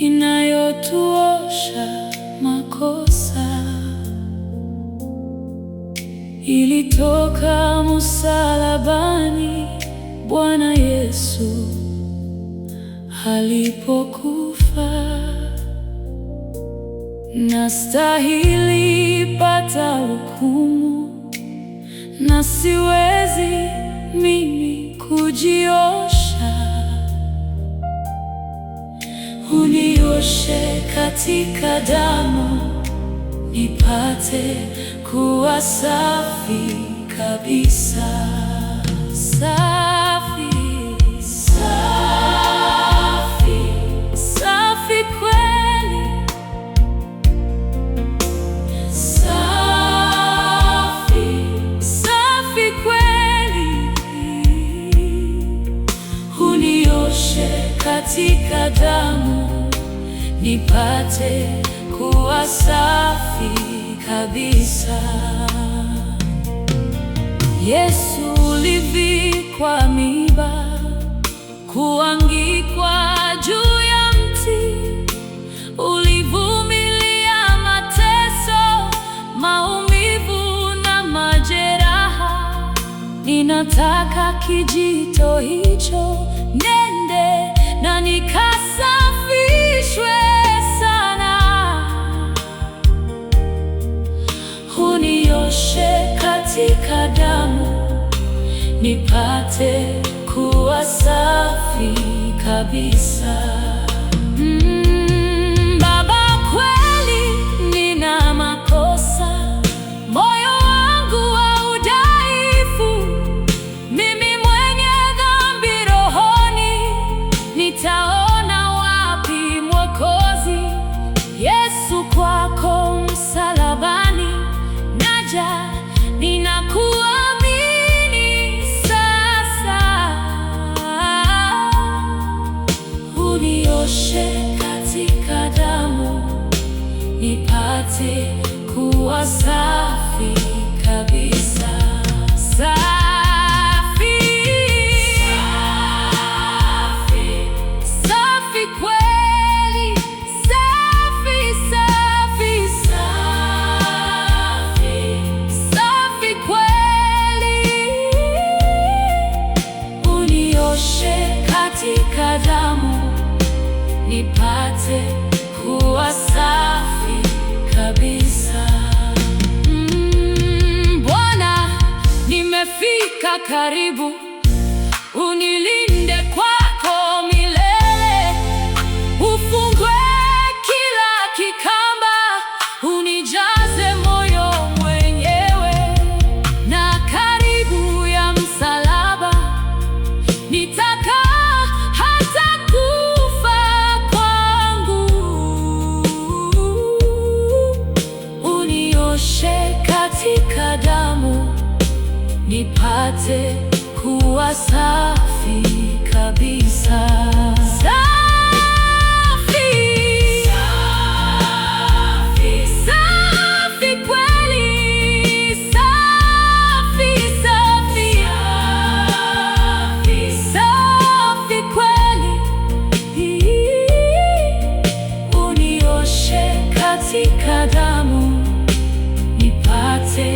inayotuosha makosa. Ilitoka msalabani Bwana Yesu alipokufa. Nastahili pata hukumu, na siwezi mimi kujiosha. Unioshe katika damu, nipate kuwa safi kabisa. Safi, safi, safi kweli. Safi, safi kweli. Unioshe katika damu, nipate kuwa safi kabisa. Yesu, ulivikwa miiba, kuangikwa juu ya mti, ulivumilia mateso, maumivu na majeraha. Ninataka kijito hicho nende na nikasafishwe sana. Unioshe katika damu, nipate kuwa safi kabisa. Baba, kweli nina makosa, moyo wangu wa udhaifu, mimi mwenye dhambi rohoni. Nitaona wapi Mwokozi? Yesu, kwako msalabani naja, ninakuamini sasa. Unioshe katika damu, nipate kuwa safi kabisa. Safi, safi, safi kweli. Safi, safi, safi, safi kweli. Unioshe katika damu, nipate kuwa safi kabisa. Bwana, nimefika karibu, unilinde kwako milele. Ufungwe kila kikamba, unijaze moyo mwenyewe, na karibu ya msalaba nitakaa hata kufa kwangu. Unioshe katika damu, nipate kuwa safi kabisa. Safi, safi, safi kweli. Safi, safi, safi kweli. Unioshe katika damu, nipate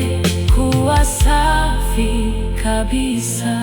kuwa safi kabisa.